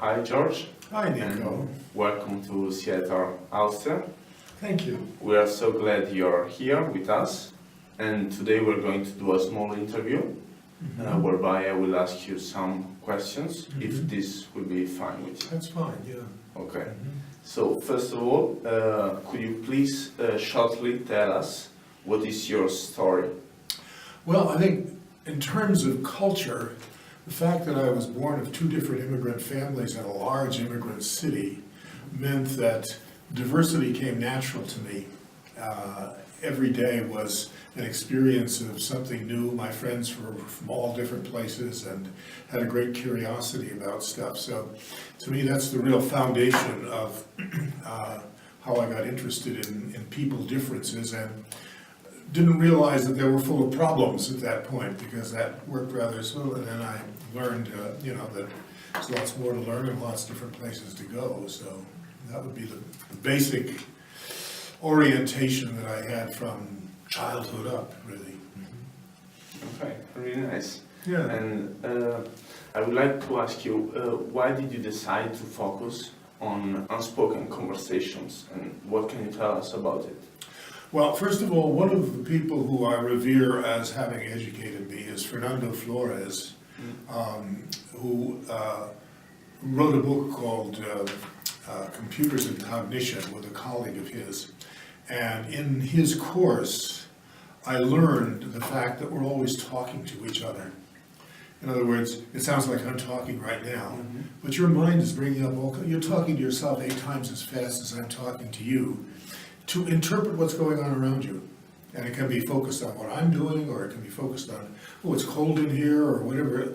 Hi, George. Hi, Nico. And welcome to SIETAR Austria. Thank you. We are so glad you're here with us. And today we're going to do a small interview whereby I will ask you some questions, if this will be fine with you. That's fine, yeah. Okay. So, first of all, could you please shortly tell us what is your story? Well, I think in terms of culture, the fact that I was born of two different immigrant families in a large immigrant city meant that diversity came natural to me. Every day was an experience of something new. My friends were from all different places and had a great curiosity about stuff. So to me, that's the real foundation of how I got interested in people differences, and didn't realize that they were full of problems at that point, because that worked rather slowly. And then I learned, that there's lots more to learn and lots of different places to go. So that would be the basic orientation that I had from childhood up, really. Okay, really nice. Yeah. And I would like to ask you, why did you decide to focus on unspoken conversations, and what can you tell us about it? Well, first of all, one of the people who I revere as having educated me is Fernando Flores, who wrote a book called Computers and Cognition with a colleague of his. And in his course, I learned the fact that we're always talking to each other. In other words, it sounds like I'm talking right now, but your mind is bringing up you're talking to yourself 8 times as fast as I'm talking to you, to interpret what's going on around you. And it can be focused on what I'm doing, or it can be focused on, oh, it's cold in here, or whatever.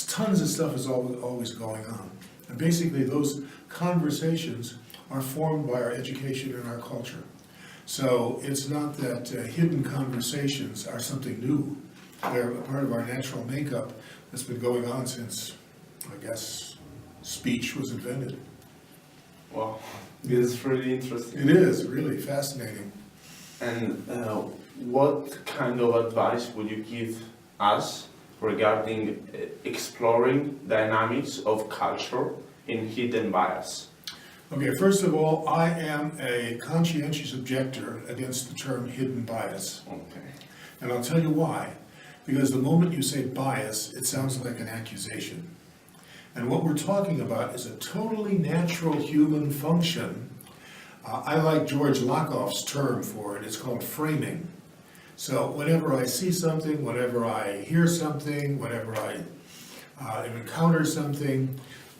Tons of stuff is always going on. And basically those conversations are formed by our education and our culture. So it's not that hidden conversations are something new. They're a part of our natural makeup that's been going on since, I guess, speech was invented. Wow, this is really interesting. It is really fascinating. And what kind of advice would you give us regarding exploring dynamics of culture in hidden bias? Okay, first of all, I am a conscientious objector against the term hidden bias. Okay. And I'll tell you why. Because the moment you say bias, it sounds like an accusation. And what we're talking about is a totally natural human function. I like George Lakoff's term for it. It's called framing. So whenever I see something, whenever I hear something, whenever I encounter something,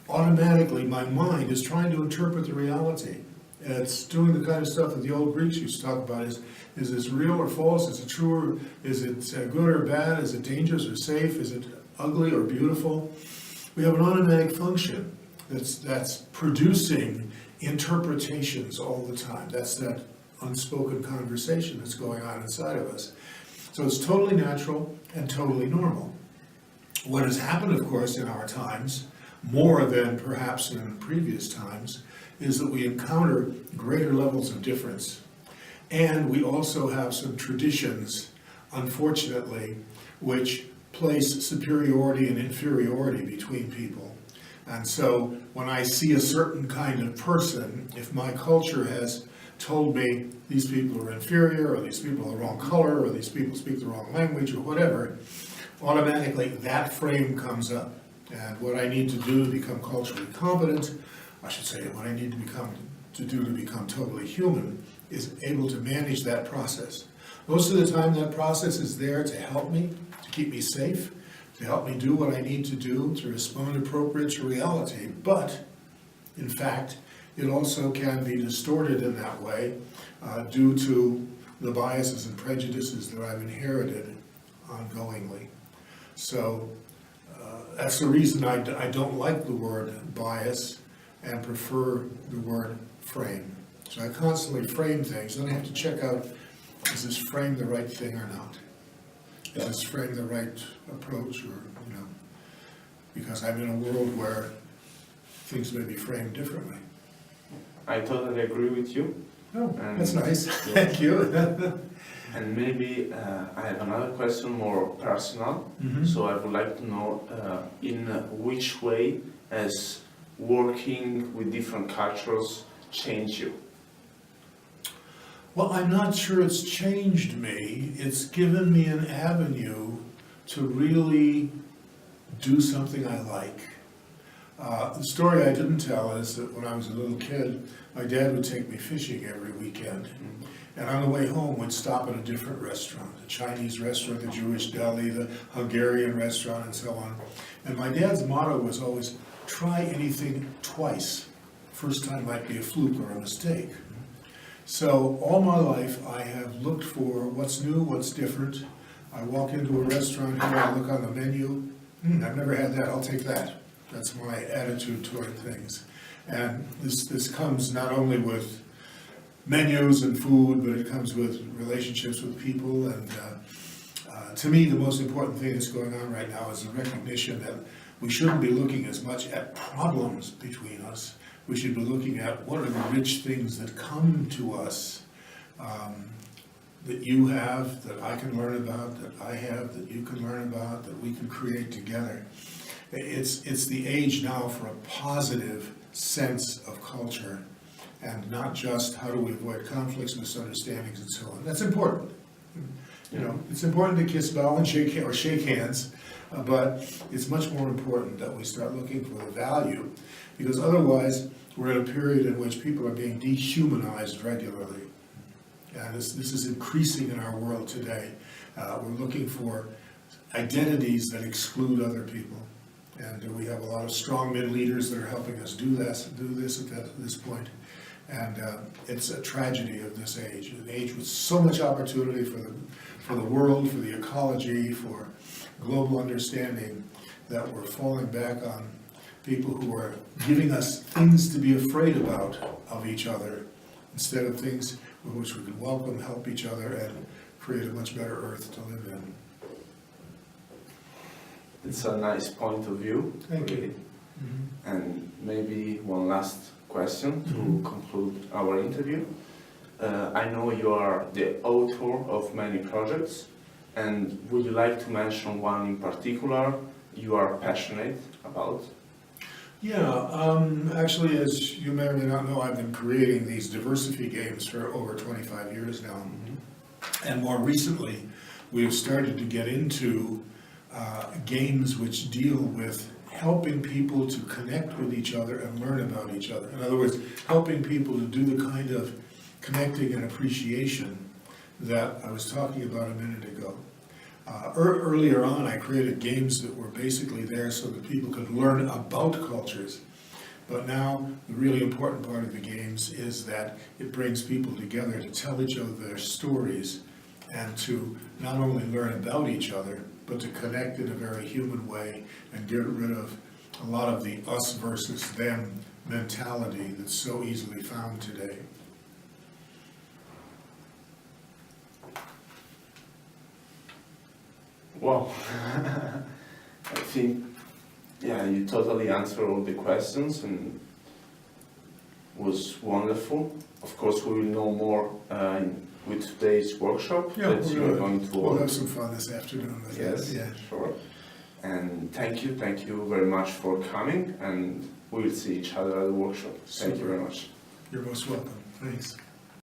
automatically my mind is trying to interpret the reality. It's doing the kind of stuff that the old Greeks used to talk about. Is this real or false? Is it true or is it good or bad? Is it dangerous or safe? Is it ugly or beautiful? We have an automatic function that's producing interpretations all the time. That's that unspoken conversation that's going on inside of us. So it's totally natural and totally normal. What has happened, of course, in our times, more than perhaps in previous times, is that we encounter greater levels of difference. And we also have some traditions, unfortunately, which place superiority and inferiority between people. And so when I see a certain kind of person, if my culture has told me these people are inferior, or these people are the wrong color, or these people speak the wrong language, or whatever, automatically that frame comes up. And what I need to do to become culturally competent, I should say what I need to do to become totally human, is able to manage that process. Most of the time that process is there to help me, to keep me safe, to help me do what I need to do, to respond appropriate to reality. But, in fact, it also can be distorted in that way due to the biases and prejudices that I've inherited ongoingly. So that's the reason I don't like the word bias and prefer the word frame. So I constantly frame things, then I have to check out, is this frame the right thing or not? Is this frame the right approach, or, because I'm in a world where things may be framed differently. I totally agree with you. Oh, that's nice. Thank you. And maybe I have another question, more personal. So I would like to know in which way has working with different cultures change you? Well, I'm not sure it's changed me. It's given me an avenue to really do something I like. The story I didn't tell is that when I was a little kid, my dad would take me fishing every weekend. And on the way home, we'd stop at a different restaurant, the Chinese restaurant, the Jewish deli, the Hungarian restaurant, and so on. And my dad's motto was always, try anything twice. First time might be a fluke or a mistake. So all my life, I have looked for what's new, what's different. I walk into a restaurant here, I look on the menu, I've never had that, I'll take that. That's my attitude toward things. And this comes not only with menus and food, but it comes with relationships with people. And to me, the most important thing that's going on right now is the recognition that we shouldn't be looking as much at problems between us. We should be looking at what are the rich things that come to us, that you have, that I can learn about, that I have, that you can learn about, that we can create together. It's the age now for a positive sense of culture, and not just how do we avoid conflicts, misunderstandings, and so on. That's important. You know, it's important to kiss bow and shake hands, but it's much more important that we start looking for the value, because otherwise we're in a period in which people are being dehumanized regularly. And this is increasing in our world today. We're looking for identities that exclude other people. And we have a lot of strongmen leaders that are helping us do this at this point. And it's a tragedy of this age, an age with so much opportunity for the world, for the ecology, for global understanding, that we're falling back on people who are giving us things to be afraid about of each other, instead of things with which we can welcome, help each other, and create a much better earth to live in. It's a nice point of view. Thank you. Really. And maybe one last question to conclude our interview. I know you are the author of many projects, and would you like to mention one in particular you are passionate about? Yeah, actually, as you may or may not know, I've been creating these diversity games for over 25 years now. And more recently, we have started to get into games which deal with helping people to connect with each other and learn about each other. In other words, helping people to do the kind of connecting and appreciation that I was talking about a minute ago. Earlier on, I created games that were basically there so that people could learn about cultures. But now, the really important part of the games is that it brings people together to tell each other their stories, and to not only learn about each other, but to connect in a very human way and get rid of a lot of the us versus them mentality that's so easily found today. Well, I think, yeah, you totally answered all the questions and was wonderful. Of course, we will know more with today's workshop that you are going to We'll work. have some fun this afternoon with Yes, that. Yeah. sure. And thank you very much for coming, and we will see each other at the workshop. Thank you very much. You're most welcome. Thanks.